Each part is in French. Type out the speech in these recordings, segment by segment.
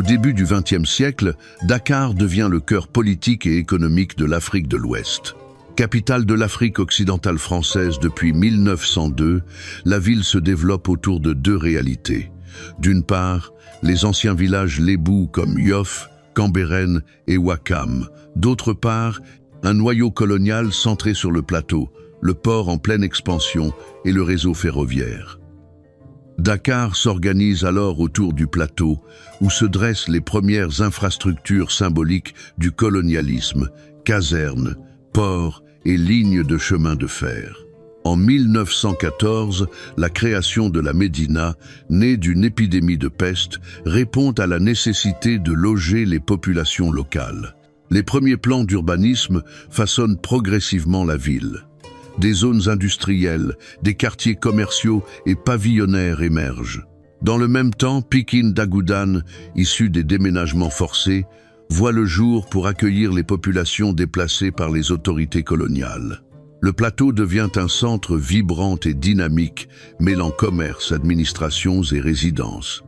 début du XXe siècle, Dakar devient le cœur politique et économique de l'Afrique de l'Ouest. Capitale de l'Afrique occidentale française depuis 1902, la ville se développe autour de deux réalités. D'une part, les anciens villages lébous comme Yoff, Cambérène et Ouakam. D'autre part, un noyau colonial centré sur le plateau, le port en pleine expansion et le réseau ferroviaire. Dakar s'organise alors autour du plateau, où se dressent les premières infrastructures symboliques du colonialisme, casernes, ports et lignes de chemin de fer. En 1914, la création de la Médina, née d'une épidémie de peste, répond à la nécessité de loger les populations locales. Les premiers plans d'urbanisme façonnent progressivement la ville. Des zones industrielles, des quartiers commerciaux et pavillonnaires émergent. Dans le même temps, Pikine d'Agoudan, issu des déménagements forcés, voit le jour pour accueillir les populations déplacées par les autorités coloniales. Le plateau devient un centre vibrant et dynamique, mêlant commerce, administrations et résidences.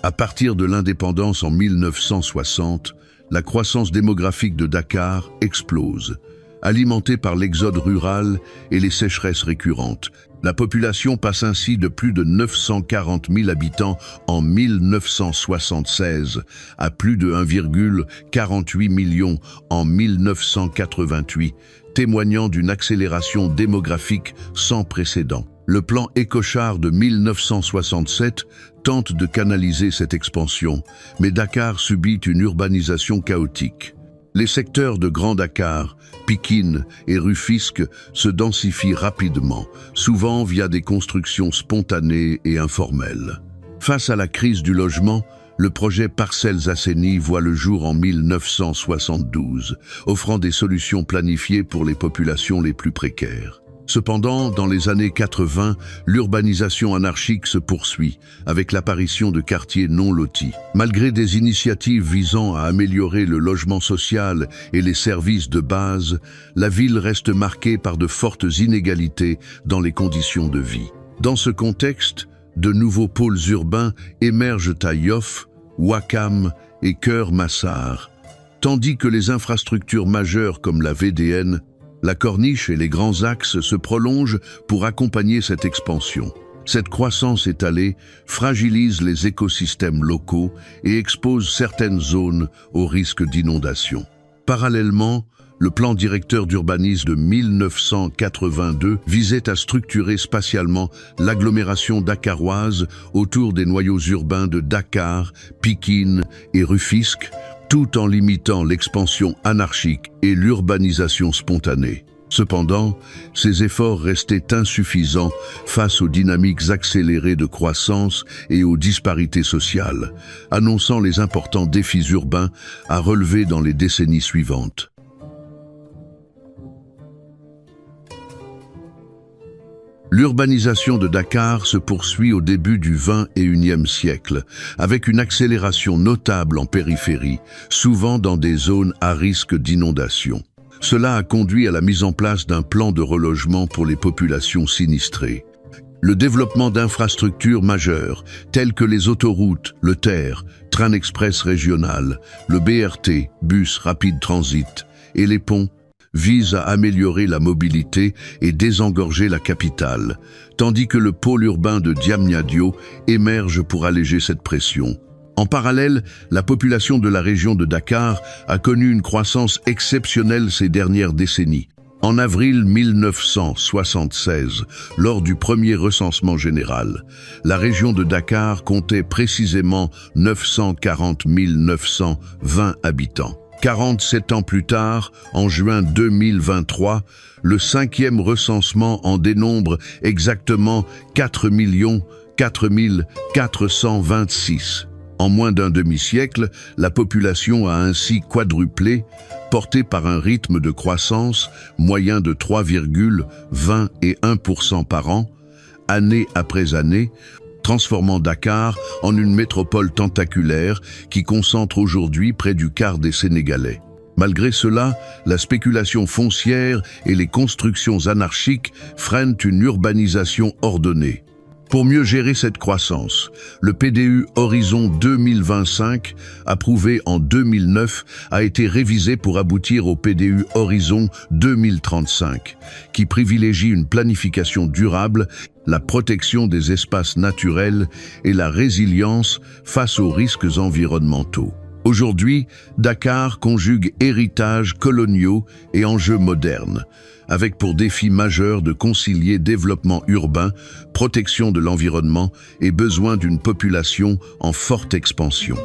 À partir de l'indépendance en 1960, la croissance démographique de Dakar explose. Alimentée par l'exode rural et les sécheresses récurrentes, la population passe ainsi de plus de 940 000 habitants en 1976 à plus de 1,48 million en 1988, témoignant d'une accélération démographique sans précédent. Le plan Écochard de 1967 tente de canaliser cette expansion, mais Dakar subit une urbanisation chaotique. Les secteurs de Grand Dakar, Pikine et Rufisque se densifient rapidement, souvent via des constructions spontanées et informelles. Face à la crise du logement, le projet Parcelles Assainies voit le jour en 1972, offrant des solutions planifiées pour les populations les plus précaires. Cependant, dans les années 80, l'urbanisation anarchique se poursuit, avec l'apparition de quartiers non lotis. Malgré des initiatives visant à améliorer le logement social et les services de base, la ville reste marquée par de fortes inégalités dans les conditions de vie. Dans ce contexte, de nouveaux pôles urbains émergent à Yoff, Ouakam et Keur Massar, tandis que les infrastructures majeures comme la VDN, la corniche et les grands axes se prolongent pour accompagner cette expansion. Cette croissance étalée fragilise les écosystèmes locaux et expose certaines zones au risque d'inondation. Parallèlement, le plan directeur d'urbanisme de 1982 visait à structurer spatialement l'agglomération dakaroise autour des noyaux urbains de Dakar, Pikine et Rufisque, tout en limitant l'expansion anarchique et l'urbanisation spontanée. Cependant, ces efforts restaient insuffisants face aux dynamiques accélérées de croissance et aux disparités sociales, annonçant les importants défis urbains à relever dans les décennies suivantes. L'urbanisation de Dakar se poursuit au début du XXIe siècle, avec une accélération notable en périphérie, souvent dans des zones à risque d'inondation. Cela a conduit à la mise en place d'un plan de relogement pour les populations sinistrées. Le développement d'infrastructures majeures, telles que les autoroutes, le TER, train express régional, le BRT, bus rapide transit, et les ponts, vise à améliorer la mobilité et désengorger la capitale, tandis que le pôle urbain de Diamniadio émerge pour alléger cette pression. En parallèle, la population de la région de Dakar a connu une croissance exceptionnelle ces dernières décennies. En avril 1976, lors du premier recensement général, la région de Dakar comptait précisément 940 920 habitants. 47 ans plus tard, en juin 2023, le 5e recensement en dénombre exactement 4 426. En moins d'un demi-siècle, la population a ainsi quadruplé, portée par un rythme de croissance moyen de 3,21% par an, année après année, transformant Dakar en une métropole tentaculaire qui concentre aujourd'hui près du quart des Sénégalais. Malgré cela, la spéculation foncière et les constructions anarchiques freinent une urbanisation ordonnée. Pour mieux gérer cette croissance, le PDU Horizon 2025, approuvé en 2009, a été révisé pour aboutir au PDU Horizon 2035, qui privilégie une planification durable, la protection des espaces naturels et la résilience face aux risques environnementaux. Aujourd'hui, Dakar conjugue héritages coloniaux et enjeux modernes, avec pour défi majeur de concilier développement urbain, protection de l'environnement et besoin d'une population en forte expansion.